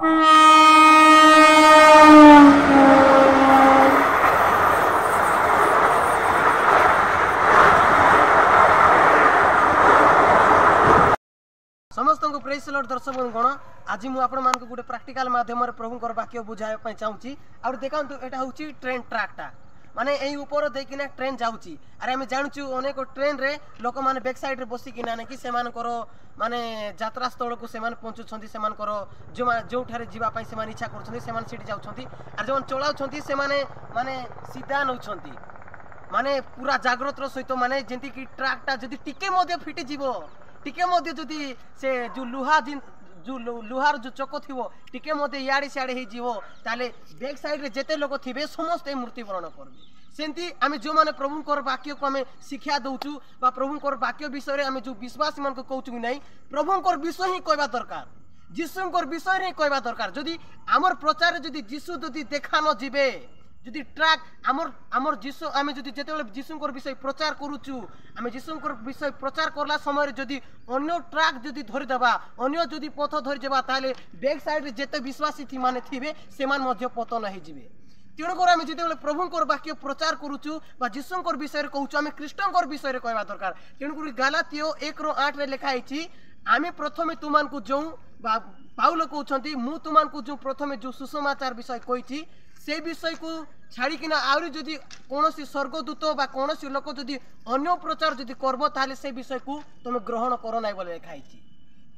समस्त को praise Lord दर्शक गण आज मुझे आपण गोटे प्राक्टिकल माध्यम प्रभुंर वाक्य बुझाई चाहूँगी और देखा यहाँ हूँ ट्रेन ट्रैकटा माने यही ऊपर देकिना ट्रेन जाऊँगी अरे आम जानूँ अनेक ट्रेन रे लोक मैंने बैक साइड बसिकिना कि से माने यात्रा स्थल को पहुँचुंट से जो जावाई से इच्छा कर जाऊँगी और जो चलाऊँ से माने सीधा नौ माने पूरा जाग्रतर सहित माने जमी कि ट्रैकटा जदि टिके फिटिज टिके जदि से जो लुहार जो चक थी टिके इे सियाड़े होले बैक साइड रे जेते लोग थे समस्ते मृत्युवरण करेंगे सेमती आम जो मैंने प्रभुंर वाक्य को आम शिक्षा दौचु प्रभुंर वाक्य विषय में जो विश्वासी मान कहूँ कि नहीं प्रभुंर विषय ही कहवा दरकार जीशुंर विषय ही कहवा दरकार जदि आमर प्रचार जदि जीशु जदि देखा न जीवे जदि ट्रैक आमर जीशु आम जदि जिते जीशुंर विषय प्रचार करुचु आम जीशुंर विषय प्रचार करला समय जदि अन्य ट्रैक जदि धरीदेवा अन्य जदि पथ धरीजा ताले बैक साइड रे जेते विश्वासी थी माने थिबे सेमान मध्य पतन होइजिबे तेणुकर आम जिते प्रभुंर वाक्य प्रचार करुचु जीशुंर विषय कहूँ आम ख्रीष्टंर विषय कहवा दरकार तेणुकर गालातियो 1:8 रे लिखाई आम प्रथमे तुमको जो पाउल कहते मु तुमको जो प्रथमे जो सुसमाचार विषय कही से विषय को छाड़िकिना आउरी जदि कौन स्वर्गदूत बा कौन लोक जदि अन्य प्रचार जदि करबो ताले से विषय को तुम ग्रहण कर ना बोले लिखाई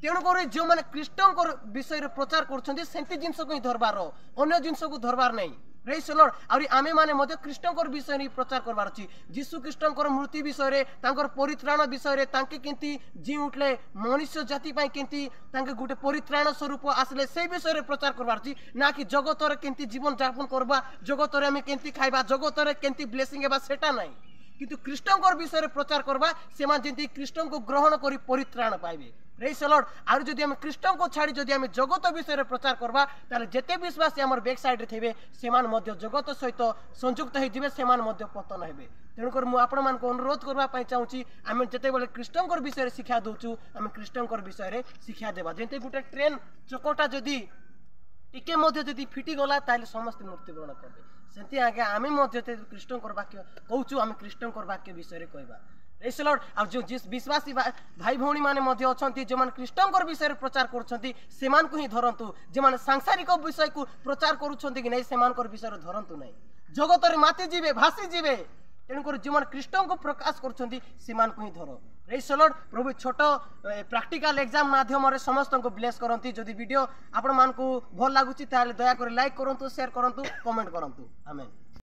तेणुक जो मैंने ख्रीष्टंर विषय प्रचार कर जिनस को ही धरबार अन्य जिनस को धरबार नहीं प्रेज द लॉर्ड आउरी आमे माने मध्य ख्रीष्टंर विषय नहीं प्रचार करबार अछि जीशु ख्रीष्टंर मृत्यु विषय रे तांकर परित्राण विषय रे तांके केंती जी उठले मनुष्य जाति पई केंती तांके गुटे परित्राण स्वरूप आसले से विषय रे प्रचार करबार अछि ना कि जगत रे केंती जीवन यापन करबा जगत रे आमे केंती खाइबा जगत रे केंती ब्लेसिंग हेबा सेटा नहीं किंतु ख्रीष्टंर विषय रे प्रचार करबा सेमान जेंती ख्रीष्टं को ग्रहण करी परित्राण पाइबे प्रेज द लॉर्ड आरो जदि हम ख्रीष्टं को छाड़ी जदि हम जगत विषय रे प्रचार करबा ताले जेते विश्वासी हमर बैक साइड रे थेबे सेमान मध्य जगत सहित संयुक्त होई जिवे सेमान मध्य पतन हेबे तेणुकर मु आपण मान को अनुरोध करबा पई चाहूची आमे जेते बेले ख्रीष्टंर विषय रे शिक्षा दोचु आमे ख्रीष्टंर विषय रे शिक्षा देबा जेते गुटे ट्रेन चकटा जदि टिके मध्य जदि फिटी गला ताले समस्त मृत्युवरण करबे सेंती आगे आमे मध्य ख्रीष्टंर वाक्य कहूचु आमे ख्रीष्टंर वाक्य विषय रे कहबा प्रेज द लॉर्ड आ जो जिस विश्वासी भाई भौणी माने मध्य अछंती जे मान ख्रीष्टंर विषय प्रचार करूछंती सेमान को ही धरंतु जे मान सांसारिक विषय को प्रचार करूछंती कि नहीं सेमानकर विषय धरंतु नहीं जगत रे माती जीवे भासी जीवे तेणुकर जो मान ख्रीष्टं को प्रकाश करूछंती सेमान को ही धर प्रेज द लॉर्ड प्रभु छोट प्रैक्टिकल एग्जाम माध्यम रे समस्त को ब्लेस करंती जदि वीडियो आपण मान को भल लागुची ताले दया कर लाइक करंतु शेयर करंतु कमेंट करंतु आमेन।